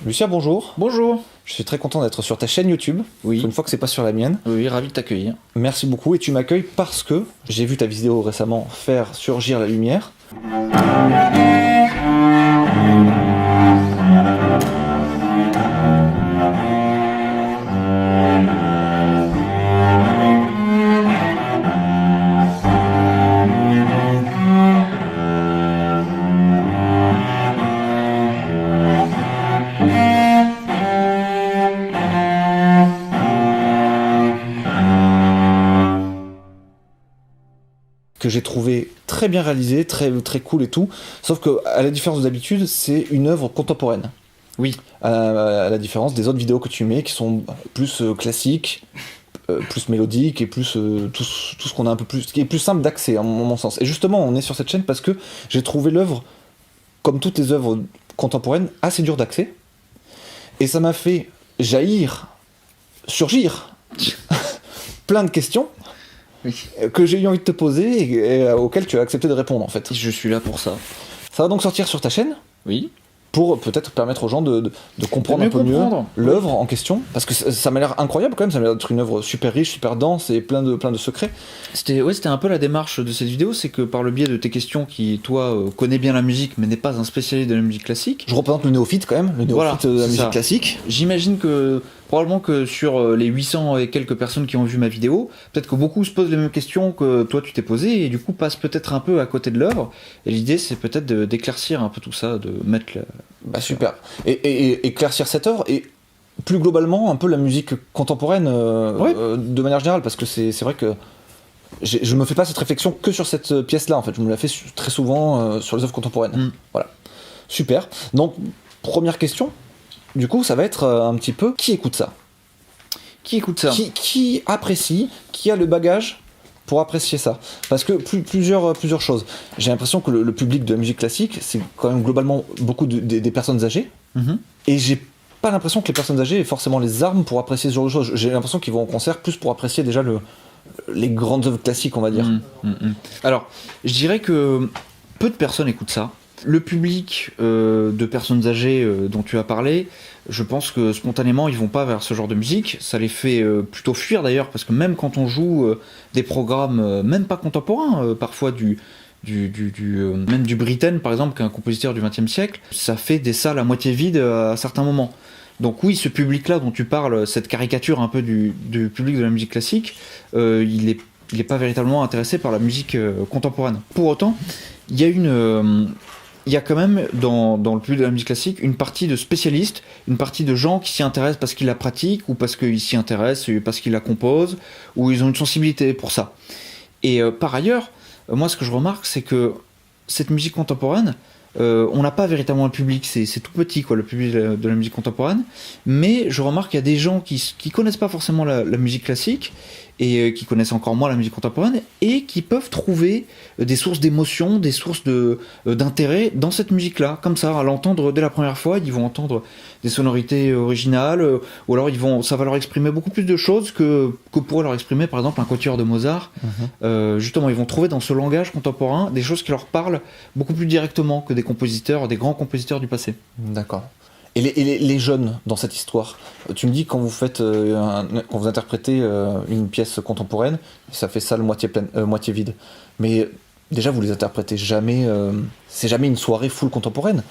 Lucia, bonjour. Bonjour. Je suis très content d'être sur ta chaîne YouTube. Oui. Une fois que c'est pas sur la mienne. Oui, ravi de t'accueillir. Merci beaucoup et tu m'accueilles parce que j'ai vu ta vidéo récemment faire surgir la lumière. Que j'ai trouvé très bien réalisé, très, très cool et tout. Sauf que, à la différence d'habitude, c'est une œuvre contemporaine. Oui. À la différence des autres vidéos que tu mets qui sont plus classiques, plus mélodiques et plus tout ce qu'on a un peu plus. Qui est plus simple d'accès, à mon sens. Et justement, on est sur cette chaîne parce que j'ai trouvé l'œuvre, comme toutes les œuvres contemporaines, assez dure d'accès. Et ça m'a fait surgir plein de questions. Oui. Que j'ai eu envie de te poser et auxquelles tu as accepté de répondre en fait. Je suis là pour ça. Ça va donc sortir sur ta chaîne Oui. pour peut-être permettre aux gens de comprendre un peu mieux l'œuvre en question, parce que ça m'a l'air incroyable quand même, ça m'a l'air d'être une œuvre super riche, super dense et plein de secrets. C'était un peu la démarche de cette vidéo, c'est que par le biais de tes questions qui, toi, connais bien la musique mais n'est pas un spécialiste de la musique classique. Je représente le néophyte quand même, le néophyte de la musique classique. J'imagine que probablement que sur les 800 et quelques personnes qui ont vu ma vidéo, peut-être que beaucoup se posent les mêmes questions que toi tu t'es posé et du coup passent peut-être un peu à côté de l'œuvre. Et l'idée c'est peut-être d'éclaircir un peu tout ça, de mettre la... Bah super. Et éclaircir cette œuvre et plus globalement un peu la musique contemporaine de manière générale, parce que c'est vrai que je me fais pas cette réflexion que sur cette pièce-là en fait, je me la fais très souvent sur les œuvres contemporaines. Voilà. Super. Donc première question. Du coup, ça va être un petit peu qui écoute ça. Qui écoute ça ? Qui apprécie, qui a le bagage pour apprécier ça. Parce que plusieurs choses. J'ai l'impression que le public de la musique classique, c'est quand même globalement beaucoup des personnes âgées. Et j'ai pas l'impression que les personnes âgées aient forcément les armes pour apprécier ce genre de choses. J'ai l'impression qu'ils vont au concert plus pour apprécier déjà les grandes œuvres classiques, on va dire. Alors, je dirais que peu de personnes écoutent ça. Le public de personnes âgées dont tu as parlé, je pense que spontanément ils vont pas vers ce genre de musique. Ça les fait plutôt fuir d'ailleurs, parce que même quand on joue des programmes, même pas contemporains, parfois même du Britten par exemple, qui est un compositeur du XXe siècle, ça fait des salles à moitié vides à certains moments. Donc oui, ce public-là dont tu parles, cette caricature un peu du public de la musique classique, il est pas véritablement intéressé par la musique contemporaine. Pour autant, il y a quand même dans le public de la musique classique une partie de spécialistes, une partie de gens qui s'y intéressent parce qu'ils la pratiquent ou parce qu'ils s'y intéressent, parce qu'ils la composent, ou ils ont une sensibilité pour ça. Et par ailleurs, moi ce que je remarque, c'est que cette musique contemporaine, on n'a pas véritablement un public, c'est tout petit quoi, le public de la musique contemporaine, mais je remarque qu'il y a des gens qui connaissent pas forcément la musique classique, et qui connaissent encore moins la musique contemporaine, et qui peuvent trouver des sources d'émotion, des sources d'intérêt dans cette musique-là, comme ça, à l'entendre dès la première fois, ils vont entendre des sonorités originales, ou alors ça va leur exprimer beaucoup plus de choses que pourrait leur exprimer par exemple un quatuor de Mozart. Justement, ils vont trouver dans ce langage contemporain des choses qui leur parlent beaucoup plus directement que des grands compositeurs du passé. D'accord. Et les jeunes dans cette histoire, tu me dis quand quand vous interprétez une pièce contemporaine, ça fait salle moitié pleine, moitié vide. Mais déjà vous les interprétez jamais, c'est jamais une soirée full contemporaine.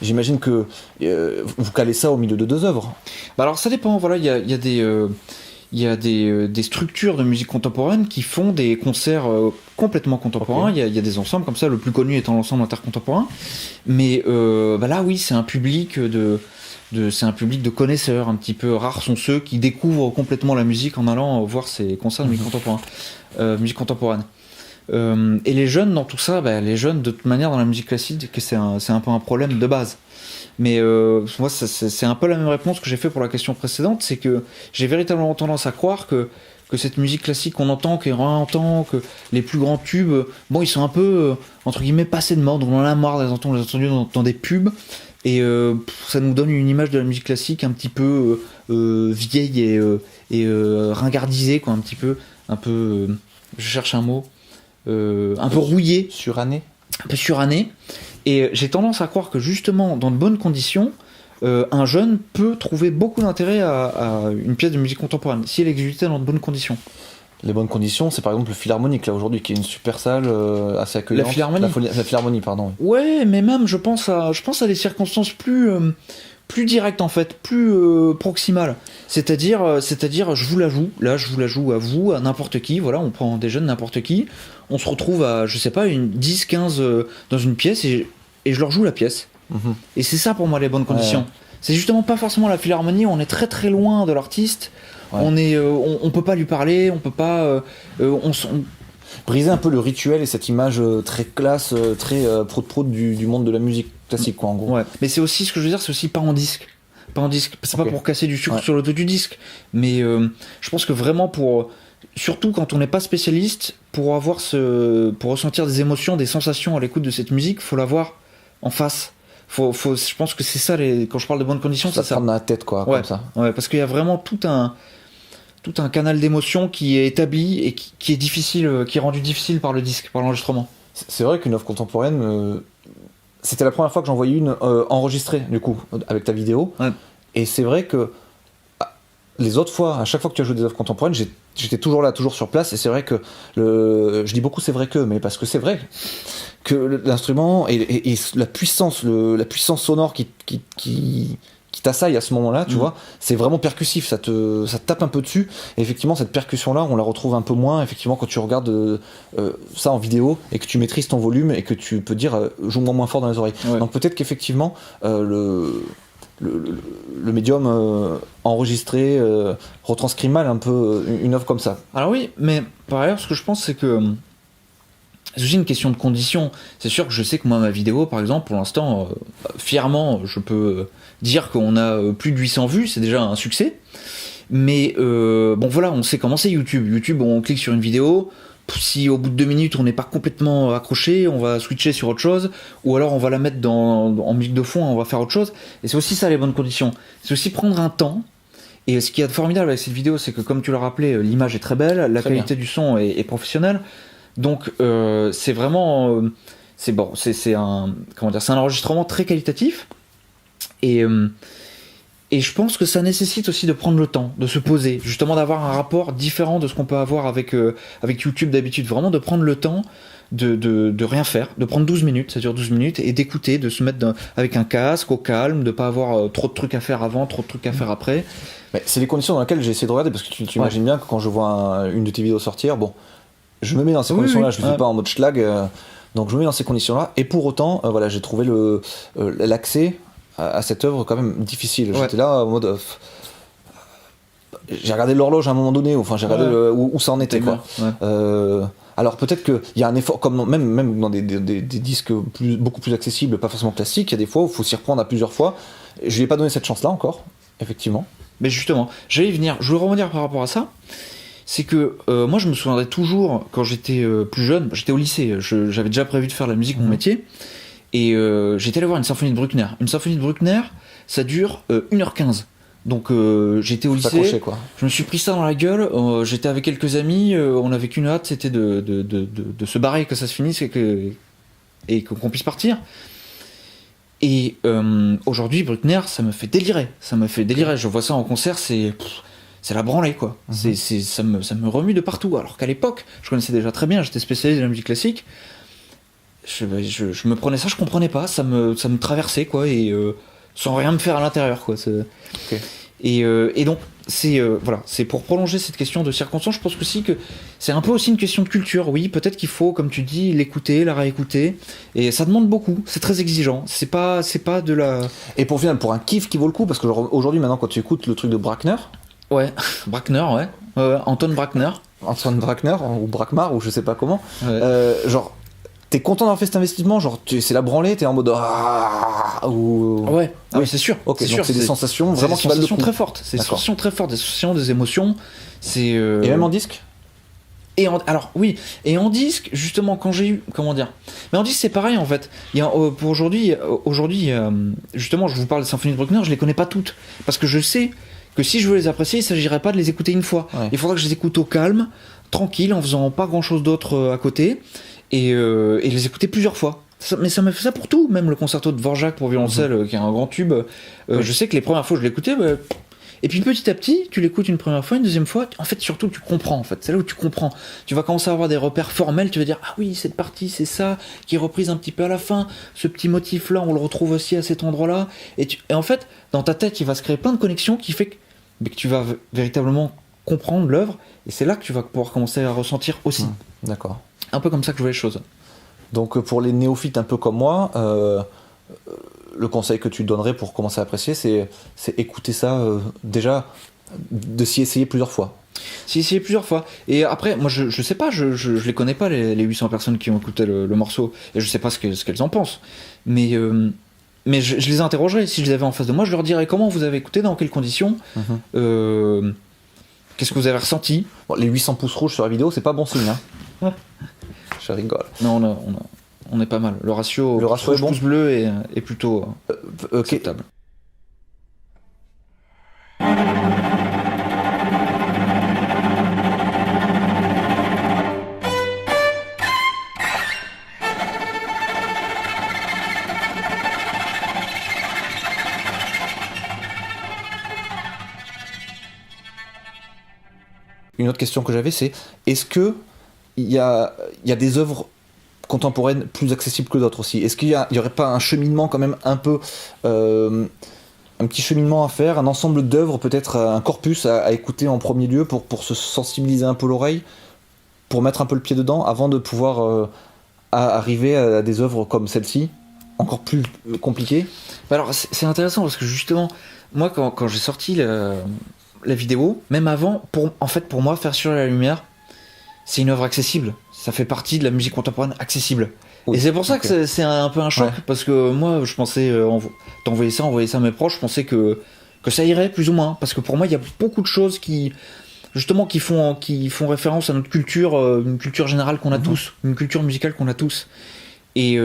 J'imagine que vous calez ça au milieu de deux œuvres. Bah alors ça dépend, voilà, il y a des structures de musique contemporaine qui font des concerts complètement contemporains. Okay. Il y a des ensembles comme ça, le plus connu étant l'ensemble intercontemporain. Mais là, oui, c'est un public c'est un public de connaisseurs, un petit peu rares sont ceux qui découvrent complètement la musique en allant voir ces concerts de musique contemporaine. Et les jeunes dans tout ça, les jeunes de toute manière dans la musique classique, c'est un peu un problème de base. Mais moi, c'est un peu la même réponse que j'ai fait pour la question précédente, c'est que j'ai véritablement tendance à croire que cette musique classique qu'on entend, qu'on réentend, que les plus grands tubes, ils sont un peu, entre guillemets, passés de mode, on en a marre de les entendre dans des pubs, et ça nous donne une image de la musique classique un petit peu vieille et ringardisée, quoi, un peu, je cherche un mot, un peu rouillée. Surannée. Un peu surannée. Et j'ai tendance à croire que justement, dans de bonnes conditions, un jeune peut trouver beaucoup d'intérêt à une pièce de musique contemporaine, si elle est exécutée dans de bonnes conditions. Les bonnes conditions, c'est par exemple le Philharmonique, là, aujourd'hui, qui est une super salle assez accueillante. La Philharmonie. La Philharmonie, pardon. Ouais, mais même, je pense à des circonstances plus directes, en fait, plus proximales. C'est-à-dire, je vous la joue, là, je vous la joue à vous, à n'importe qui, voilà, on prend des jeunes, n'importe qui, on se retrouve à, je sais pas, une 10, 15 dans une pièce, et je leur joue la pièce. Mhm. Et c'est ça, pour moi, les bonnes conditions. C'est justement pas forcément la Philharmonie, on est très très loin de l'artiste. Ouais. On peut pas lui parler, on peut pas. Briser un peu le rituel et cette image très classe, très prout-prout du monde de la musique classique, quoi, en gros. Ouais. Mais c'est aussi, ce que je veux dire, c'est aussi pas en disque. Pas en disque. C'est pas pour casser du sucre sur le dos du disque. Mais je pense que vraiment surtout quand on n'est pas spécialiste, pour ressentir des émotions, des sensations à l'écoute de cette musique, faut l'avoir en face. Je pense que c'est ça, quand je parle de bonnes conditions, ça. Ça prend dans la tête, quoi, comme ça. Ouais, parce qu'il y a vraiment tout un canal d'émotions qui est établi et qui est difficile, qui est rendu difficile par le disque, par l'enregistrement. C'est vrai qu'une œuvre contemporaine, c'était la première fois que j'en voyais une enregistrée, du coup, avec ta vidéo. Ouais. Et c'est vrai que les autres fois, à chaque fois que tu as joué des œuvres contemporaines, j'étais toujours là, toujours sur place. Et c'est vrai que je dis beaucoup c'est vrai que, mais parce que c'est vrai que l'instrument et la puissance sonore qui t'assaille à ce moment-là, tu vois, c'est vraiment percussif, ça te tape un peu dessus. Et effectivement, cette percussion-là, on la retrouve un peu moins, effectivement, quand tu regardes ça en vidéo et que tu maîtrises ton volume et que tu peux dire joue-moi moins fort dans les oreilles. Ouais. Donc peut-être qu'effectivement, le médium enregistré retranscrit mal un peu une œuvre comme ça. Alors oui, mais par ailleurs, ce que je pense, c'est que c'est aussi une question de conditions. C'est sûr que je sais que moi, ma vidéo, par exemple, pour l'instant, fièrement, je peux dire qu'on a plus de 800 vues, c'est déjà un succès. Mais bon, voilà, on sait comment c'est YouTube. YouTube, on clique sur une vidéo. Si au bout de 2 minutes, on n'est pas complètement accroché, on va switcher sur autre chose. Ou alors, on va la mettre en musique de fond, on va faire autre chose. Et c'est aussi ça, les bonnes conditions. C'est aussi prendre un temps. Et ce qui est formidable avec cette vidéo, c'est que, comme tu l'as rappelé, l'image est très belle, la qualité du son est professionnelle. Donc c'est vraiment c'est un enregistrement très qualitatif et je pense que ça nécessite aussi de prendre le temps, de se poser, justement d'avoir un rapport différent de ce qu'on peut avoir avec YouTube d'habitude, vraiment de prendre le temps de rien faire, de prendre 12 minutes, ça dure 12 minutes, et d'écouter, de se mettre avec un casque au calme, de pas avoir trop de trucs à faire avant, trop de trucs à faire après. Mais c'est les conditions dans lesquelles j'ai essayé de regarder, parce que tu imagines bien que quand je vois une de tes vidéos sortir, bon, je me mets dans ces conditions-là, je le fais pas en mode schlag, donc je me mets dans ces conditions-là, et pour autant, voilà, j'ai trouvé l'accès à cette œuvre quand même difficile. J'étais là en mode... j'ai regardé l'horloge à un moment donné, enfin j'ai regardé où ça en était, quoi. Alors peut-être qu'il y a un effort, comme même dans des disques beaucoup plus accessibles, pas forcément classiques, il y a des fois où il faut s'y reprendre à plusieurs fois. Je lui ai pas donné cette chance-là encore, effectivement. Mais justement, j'allais y venir, je voulais rebondir par rapport à ça. C'est que moi je me souviendrai toujours, quand j'étais plus jeune, j'étais au lycée, j'avais déjà prévu de faire la musique mon métier, et j'étais allé voir une symphonie de Bruckner. Une symphonie de Bruckner, ça dure 1h15. Donc j'étais au lycée, quoi. Je me suis pris ça dans la gueule, j'étais avec quelques amis, on avait qu'une hâte, c'était de se barrer, que ça se finisse et qu'on puisse partir. Et aujourd'hui, Bruckner, ça me fait délirer. Je vois ça en concert, c'est la branlée, quoi. Ça me remue de partout. Alors qu'à l'époque, je connaissais déjà très bien, j'étais spécialisé dans la musique classique. Je me prenais ça, je comprenais pas, ça me traversait, quoi, et sans rien me faire à l'intérieur, quoi. Et donc, c'est pour prolonger cette question de circonstance, je pense aussi que c'est un peu aussi une question de culture. Oui, peut-être qu'il faut, comme tu dis, l'écouter, la réécouter, et ça demande beaucoup, c'est très exigeant. C'est pas de la... Et pour un kiff qui vaut le coup, parce que aujourd'hui, maintenant, quand tu écoutes le truc de Bruckner... Ouais, Bruckner, Anton Bruckner, ou Brackmar, ou je sais pas comment, genre... T'es content d'avoir fait cet investissement, genre c'est la branlée, t'es en mode ou... Ouais, oui, c'est sûr. Ok, c'est donc sûr, c'est des sensations vraiment qui valent le coup. Très fortes. C'est des sensations très fortes, des sensations, des émotions. Et même en disque. Alors oui, et en disque, justement, quand j'ai eu, comment dire, mais en disque c'est pareil en fait. Pour aujourd'hui, justement, je vous parle des symphonies de Bruckner, je les connais pas toutes, parce que je sais que si je veux les apprécier, il s'agirait pas de les écouter une fois. Ouais. Il faudra que je les écoute au calme, tranquille, en faisant pas grand chose d'autre à côté. Et les écouter plusieurs fois. Mais ça m'a fait ça pour tout, même le concerto de Dvorak pour violoncelle, qui est un grand tube. Je sais que les premières fois que je l'écoutais, et puis petit à petit, tu l'écoutes une première fois, une deuxième fois, en fait surtout tu comprends, en fait, c'est là où tu comprends. Tu vas commencer à avoir des repères formels, tu vas dire ah oui cette partie c'est ça, qui est reprise un petit peu à la fin, ce petit motif là on le retrouve aussi à cet endroit là, et en fait dans ta tête il va se créer plein de connexions qui fait que tu vas véritablement comprendre l'œuvre, et c'est là que tu vas pouvoir commencer à ressentir aussi. D'accord. Un peu comme ça que je vois les choses. Donc pour les néophytes un peu comme moi, le conseil que tu donnerais pour commencer à apprécier, c'est écouter ça déjà, de s'y essayer plusieurs fois. S'y essayer plusieurs fois. Et après, moi je sais pas, je les connais pas les 800 personnes qui ont écouté le morceau, et je sais pas ce qu'elles en pensent. Mais je les interrogerais, si je les avais en face de moi, je leur dirais comment vous avez écouté, dans quelles conditions, qu'est-ce que vous avez ressenti. Bon, les 800 pouces rouges sur la vidéo, c'est pas bon signe. Hein. Je rigole. Non, on est pas mal. Le ratio est bon. Pouce bleu est plutôt acceptable. Une autre question que j'avais, c'est est-ce que il y a des œuvres contemporaines plus accessibles que d'autres aussi? Est-ce qu'il y aurait pas un cheminement quand même un peu un petit cheminement à faire, un ensemble d'œuvres, peut-être un corpus à écouter en premier lieu pour se sensibiliser un peu l'oreille, pour mettre un peu le pied dedans avant de pouvoir arriver à des œuvres comme celle-ci, encore plus compliquées? Alors c'est intéressant parce que justement, moi quand j'ai sorti la vidéo, même avant, pour moi, Faire sur la lumière, c'est une œuvre accessible. Ça fait partie de la musique contemporaine accessible. Oui, et c'est pour ça que c'est un peu un choc, parce que moi, je pensais envoyer ça à mes proches, je pensais que ça irait plus ou moins, parce que pour moi, il y a beaucoup de choses qui font référence à notre culture, une culture générale qu'on a tous, une culture musicale qu'on a tous. Et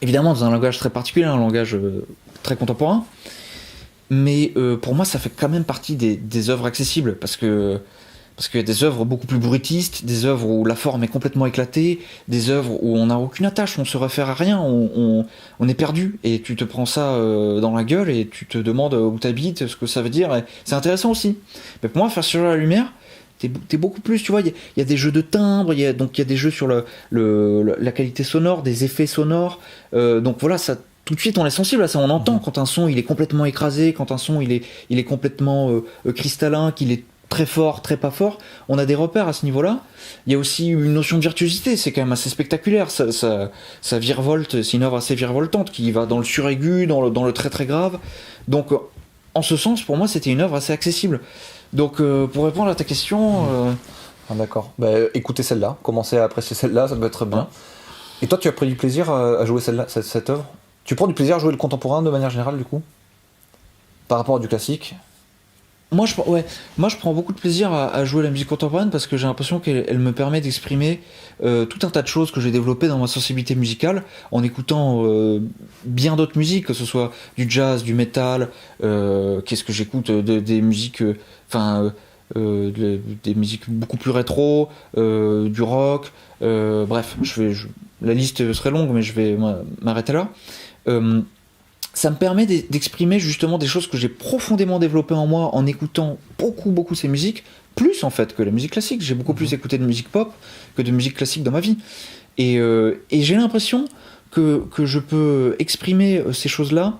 évidemment, dans un langage très particulier, un langage très contemporain. Mais pour moi, ça fait quand même partie des œuvres accessibles, parce qu'il y a des œuvres beaucoup plus bruitistes, des œuvres où la forme est complètement éclatée, des œuvres où on n'a aucune attache, on se réfère à rien, on est perdu, et tu te prends ça dans la gueule et tu te demandes où t'habites, ce que ça veut dire, et c'est intéressant aussi. Mais pour moi, Faire sur la lumière, t'es beaucoup plus, tu vois, il y a des jeux de timbres, il y a des jeux sur la qualité sonore, des effets sonores, donc voilà, ça. Tout de suite, on est sensible à ça. On entend quand un son il est complètement écrasé, quand un son il est complètement cristallin, qu'il est très fort, très pas fort. On a des repères à ce niveau-là. Il y a aussi une notion de virtuosité. C'est quand même assez spectaculaire. Ça virevolte. C'est une œuvre assez virevoltante qui va dans le suraigu, dans le très très grave. Donc, en ce sens, pour moi, c'était une œuvre assez accessible. Donc, pour répondre à ta question, d'accord. Écoutez celle-là. Commencez à apprécier celle-là. Ça peut être bien. Et toi, tu as pris du plaisir à jouer cette œuvre? Tu prends du plaisir à jouer le contemporain de manière générale, du coup, par rapport à du classique? Moi, je prends beaucoup de plaisir à jouer la musique contemporaine parce que j'ai l'impression qu'elle me permet d'exprimer tout un tas de choses que j'ai développées dans ma sensibilité musicale en écoutant bien d'autres musiques, que ce soit du jazz, du metal, qu'est-ce que j'écoute, des musiques, des musiques beaucoup plus rétro, du rock, bref, la liste serait longue, mais je vais m'arrêter là. Ça me permet d'exprimer justement des choses que j'ai profondément développées en moi en écoutant beaucoup ces musiques, plus en fait que la musique classique. J'ai beaucoup plus écouté de musique pop que de musique classique dans ma vie. Et j'ai l'impression que je peux exprimer ces choses-là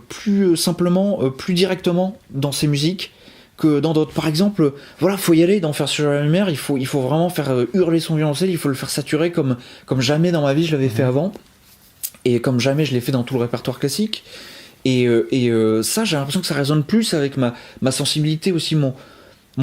plus simplement, plus directement dans ces musiques que dans d'autres. Par exemple, voilà, faut y aller dans Faire sur la lumière, il faut vraiment faire hurler son violoncelle, il faut le faire saturer comme jamais dans ma vie je l'avais fait avant. Et comme jamais je l'ai fait dans tout le répertoire classique. Et ça, j'ai l'impression que ça résonne plus avec ma sensibilité aussi, mon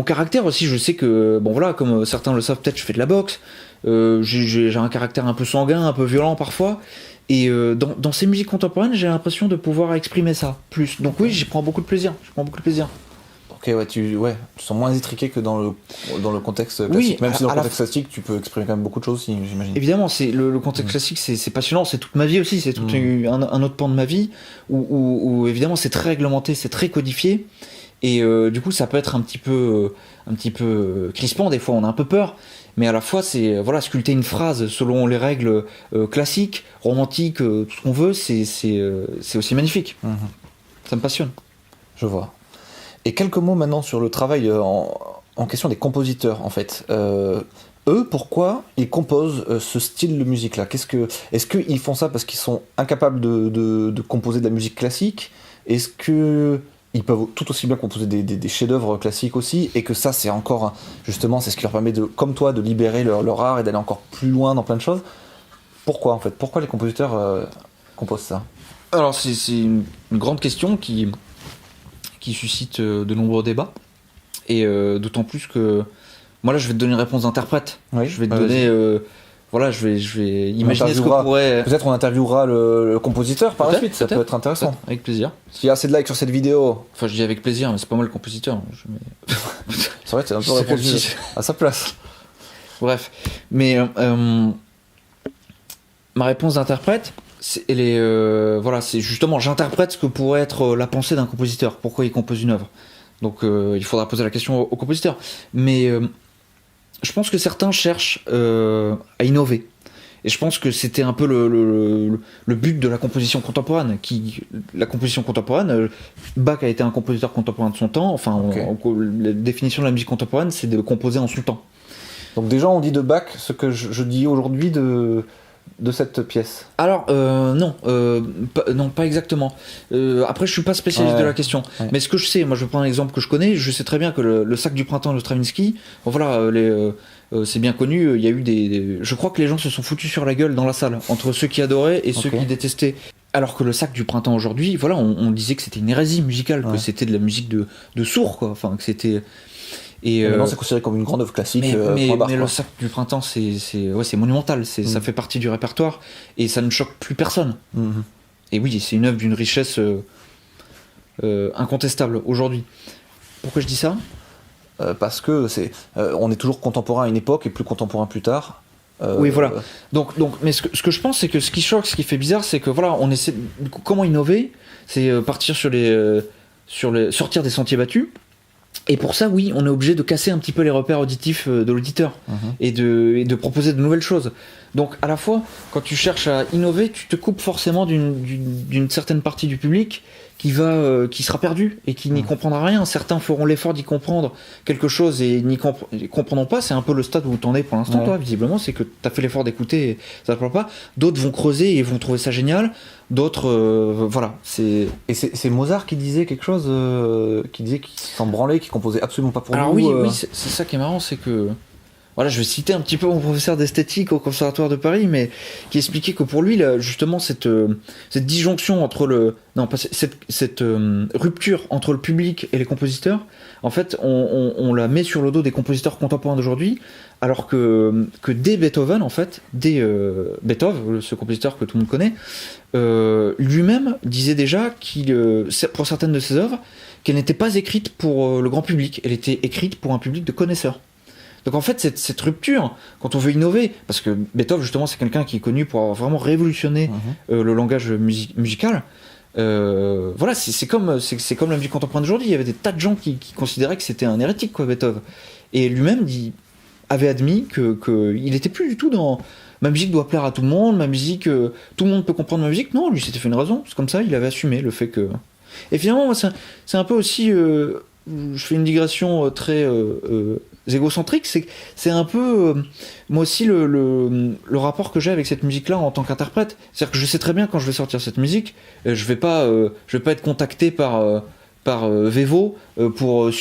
caractère aussi. Je sais que, bon voilà, comme certains le savent peut-être, je fais de la boxe. J'ai un caractère un peu sanguin, un peu violent parfois. Et dans ces musiques contemporaines, j'ai l'impression de pouvoir exprimer ça plus. Donc oui, j'y prends beaucoup de plaisir. Ok, tu sens moins étriqué que dans le contexte classique. Même si dans le contexte classique, tu peux exprimer quand même beaucoup de choses, j'imagine. Évidemment, c'est le contexte classique, c'est passionnant, c'est toute ma vie aussi, c'est tout un autre pan de ma vie, où évidemment c'est très réglementé, c'est très codifié, et du coup ça peut être un petit peu crispant, des fois on a un peu peur, mais à la fois c'est voilà, sculpter une phrase selon les règles classiques, romantiques, tout ce qu'on veut, c'est aussi magnifique. Ça me passionne. Je vois. Et quelques mots maintenant sur le travail en question des compositeurs, en fait. Eux, pourquoi ils composent ce style de musique-là? Est-ce qu'ils font ça parce qu'ils sont incapables de composer de la musique classique? Est-ce qu'ils peuvent tout aussi bien composer des chefs-d'œuvre classiques aussi, et que ça, c'est encore, justement, c'est ce qui leur permet, comme toi, de libérer leur art et d'aller encore plus loin dans plein de choses? Pourquoi, en fait? Pourquoi les compositeurs composent ça? Alors, c'est une grande question qui suscite de nombreux débats, et d'autant plus que moi là je vais te donner une réponse d'interprète. Oui, je vais te donner voilà, je vais imaginer ce que pourrait. Peut-être on interviewera le compositeur par la suite, ça peut être intéressant. Avec plaisir. S'il y a assez de likes sur cette vidéo. Enfin, je dis avec plaisir, mais c'est pas moi le compositeur. C'est vrai que c'est un peu répondu à sa place. Bref, mais ma réponse d'interprète, voilà, c'est justement, j'interprète ce que pourrait être la pensée d'un compositeur, pourquoi il compose une œuvre. Donc il faudra poser la question au compositeur. Mais je pense que certains cherchent à innover. Et je pense que c'était un peu le but de la composition contemporaine. La composition contemporaine, Bach a été un compositeur contemporain de son temps. Enfin, la définition de la musique contemporaine, c'est de composer en son temps. Donc des gens ont dit de Bach ce que je dis aujourd'hui de cette pièce. Alors non, pas exactement. Après, je suis pas spécialiste de la question, mais ce que je sais, moi, je prends un exemple que je connais. Je sais très bien que le Sac du printemps de Stravinsky, bon, voilà, c'est bien connu. Il y a eu je crois que les gens se sont foutus sur la gueule dans la salle entre ceux qui adoraient et ceux qui détestaient. Alors que le Sac du printemps aujourd'hui, voilà, on disait que c'était une hérésie musicale, que c'était de la musique de sourds, quoi. Enfin, que c'était. Et maintenant, c'est considéré comme une grande œuvre classique. Mais le Sac du printemps, c'est monumental. Ça fait partie du répertoire et ça ne choque plus personne. Et oui, c'est une œuvre d'une richesse incontestable aujourd'hui. Pourquoi je dis ça? Parce que on est toujours contemporain à une époque et plus contemporain plus tard. Oui, voilà. Donc, mais ce que je pense, c'est que ce qui choque, ce qui fait bizarre, c'est que voilà, on essaie. Comment innover? C'est partir sortir des sentiers battus. Et pour ça, oui, on est obligé de casser un petit peu les repères auditifs de l'auditeur et de proposer de nouvelles choses. Donc, à la fois, quand tu cherches à innover, tu te coupes forcément d'une certaine partie du public qui sera perdu et qui n'y comprendra rien. Certains feront l'effort d'y comprendre quelque chose et n'y comprendront pas. C'est un peu le stade où t'en es pour l'instant, toi, visiblement, c'est que t'as fait l'effort d'écouter et ça te parle pas. D'autres vont creuser et vont trouver ça génial. D'autres, voilà. Et c'est Mozart qui disait quelque chose, qui disait qu'il s'en branlait, qu'il composait absolument pas pour nous. Alors oui, c'est ça qui est marrant, c'est que voilà, je vais citer un petit peu mon professeur d'esthétique au Conservatoire de Paris, mais qui expliquait que pour lui, là, justement, cette disjonction entre cette rupture entre le public et les compositeurs, en fait, on la met sur le dos des compositeurs contemporains d'aujourd'hui, alors que dès Beethoven, en fait, Beethoven, ce compositeur que tout le monde connaît, lui-même disait déjà pour certaines de ses œuvres, qu'elle n'était pas écrite pour le grand public, elle était écrite pour un public de connaisseurs. Donc en fait, cette rupture, quand on veut innover, parce que Beethoven, justement, c'est quelqu'un qui est connu pour avoir vraiment révolutionné le langage musical, voilà, c'est comme la musique contemporaine d'aujourd'hui. Il y avait des tas de gens qui considéraient que c'était un hérétique, quoi, Beethoven. Et lui-même avait admis qu'il était plus du tout dans ma musique doit plaire à tout le monde, ma musique, tout le monde peut comprendre ma musique. Non, lui, c'était fait une raison. C'est comme ça, il avait assumé le fait que. Et finalement, moi, c'est un peu aussi. Je fais une digression très égocentrique, c'est un peu moi aussi le rapport que j'ai avec cette musique-là en tant qu'interprète. C'est-à-dire que je sais très bien quand je vais sortir cette musique, je vais pas être contacté par Vevo pour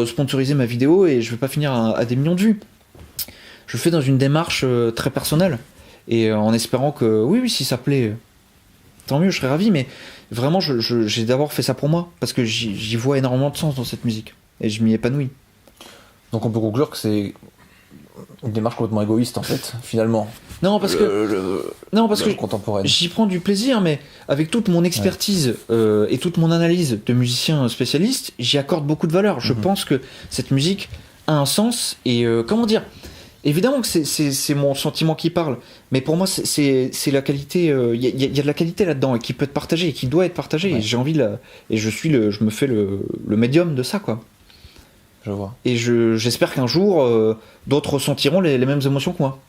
sponsoriser ma vidéo et je vais pas finir à des millions de vues. Je le fais dans une démarche très personnelle et en espérant que oui, si ça plaît, tant mieux, je serais ravi, mais vraiment j'ai d'abord fait ça pour moi parce que j'y vois énormément de sens dans cette musique et je m'y épanouis. Donc on peut conclure que c'est une démarche complètement égoïste en fait, finalement. Non, parce que contemporaine. J'y prends du plaisir, mais avec toute mon expertise et toute mon analyse de musicien spécialiste, j'y accorde beaucoup de valeur. Je pense que cette musique a un sens et comment dire. Évidemment que c'est mon sentiment qui parle, mais pour moi c'est la qualité. Il y a de la qualité là-dedans et qui peut être partagée et qui doit être partagée. Et j'ai envie je me fais le médium de ça, quoi. Je vois. Et j'espère qu'un jour, d'autres ressentiront les mêmes émotions que moi.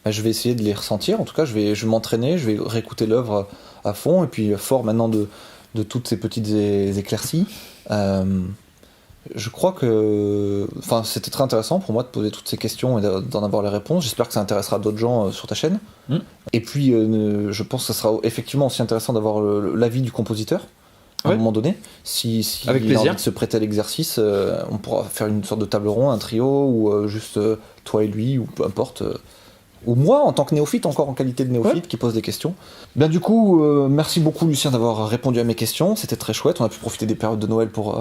Bah, je vais essayer de les ressentir. En tout cas, je vais m'entraîner, je vais réécouter l'œuvre à fond. Et puis, fort maintenant de toutes ces petites éclaircies. Je crois que c'était très intéressant pour moi de poser toutes ces questions et d'en avoir les réponses. J'espère que ça intéressera d'autres gens sur ta chaîne. Et puis, je pense que ça sera effectivement aussi intéressant d'avoir l'avis du compositeur à un moment donné. Si Avec il a plaisir. envie de se prêter à l'exercice, on pourra faire une sorte de table ronde, un trio, ou juste toi et lui, ou peu importe. Ou moi, en tant que néophyte, encore en qualité de néophyte, qui pose des questions. Bien du coup, merci beaucoup Lucien d'avoir répondu à mes questions, c'était très chouette, on a pu profiter des périodes de Noël pour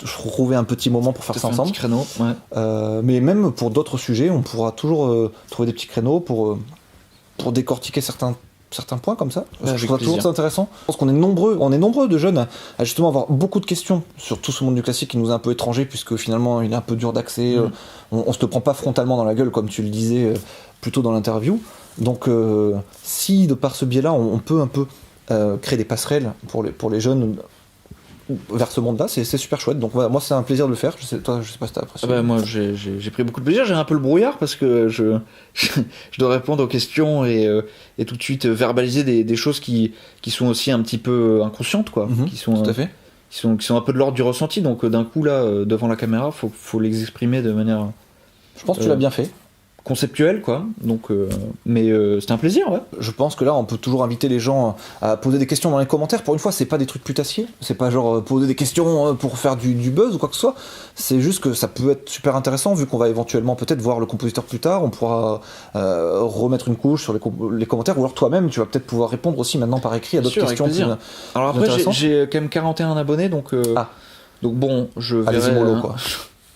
trouver un petit moment pour faire ça ensemble. Un petit créneau, mais même pour d'autres sujets, on pourra toujours trouver des petits créneaux pour décortiquer certains points comme ça. Je trouve ça toujours intéressant. Je pense qu'on est nombreux de jeunes à justement avoir beaucoup de questions sur tout ce monde du classique qui nous est un peu étranger, puisque finalement il est un peu dur d'accès, on se te prend pas frontalement dans la gueule comme tu le disais plutôt dans l'interview. Donc si de par ce biais-là, on peut un peu créer des passerelles pour les jeunes vers ce monde-là, c'est super chouette. Donc voilà, moi c'est un plaisir de le faire. Je sais pas si t'as apprécié. Moi j'ai pris beaucoup de plaisir. J'ai un peu le brouillard parce que je dois répondre aux questions et tout de suite verbaliser des choses qui sont aussi un petit peu inconscientes, quoi. Qui sont tout à fait. Qui sont un peu de l'ordre du ressenti. Donc d'un coup là, devant la caméra, faut les exprimer de manière. Je pense que tu l'as bien fait. Conceptuel, quoi. Donc, mais c'était un plaisir, ouais. Je pense que là, on peut toujours inviter les gens à poser des questions dans les commentaires. Pour une fois, c'est pas des trucs putassiers. C'est pas genre poser des questions pour faire du buzz ou quoi que ce soit. C'est juste que ça peut être super intéressant, vu qu'on va éventuellement peut-être voir le compositeur plus tard. On pourra remettre une couche sur les commentaires, ou alors toi-même, tu vas peut-être pouvoir répondre aussi maintenant par écrit à d'autres questions. Alors après, j'ai quand même 41 abonnés, donc bon, je verrai. Mollo, quoi.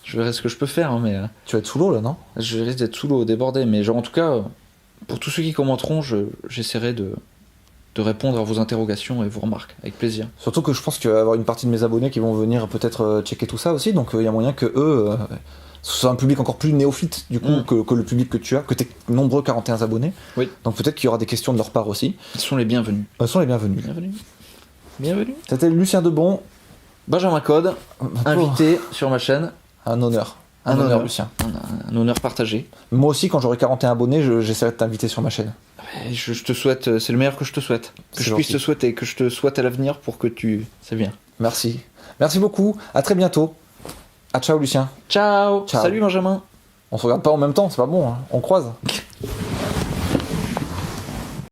Je verrai ce que je peux faire, mais... Tu vas être sous l'eau, là, non? Je risque d'être sous l'eau, débordé, mais genre, en tout cas, pour tous ceux qui commenteront, j'essaierai de répondre à vos interrogations et vos remarques, avec plaisir. Surtout que je pense qu'il va y avoir une partie de mes abonnés qui vont venir peut-être checker tout ça aussi, donc il y a moyen que eux... ce soit un public encore plus néophyte, du coup, que le public que tu as, que tes nombreux 41 abonnés. Oui. Donc peut-être qu'il y aura des questions de leur part aussi. Ils sont les bienvenus. Bienvenue. C'était Lucien Debon. Benjamin Code, invité sur ma chaîne. Un honneur. Un honneur, Lucien. Un honneur partagé. Moi aussi, quand j'aurai 41 abonnés, j'essaierai de t'inviter sur ma chaîne. Je te souhaite, c'est le meilleur que je te souhaite. Que je puisse te souhaiter, que je te souhaite à l'avenir pour que c'est bien. Merci. Merci beaucoup. À très bientôt. À ciao, Lucien. Ciao. Salut, Benjamin. On se regarde pas en même temps, c'est pas bon, hein. On croise.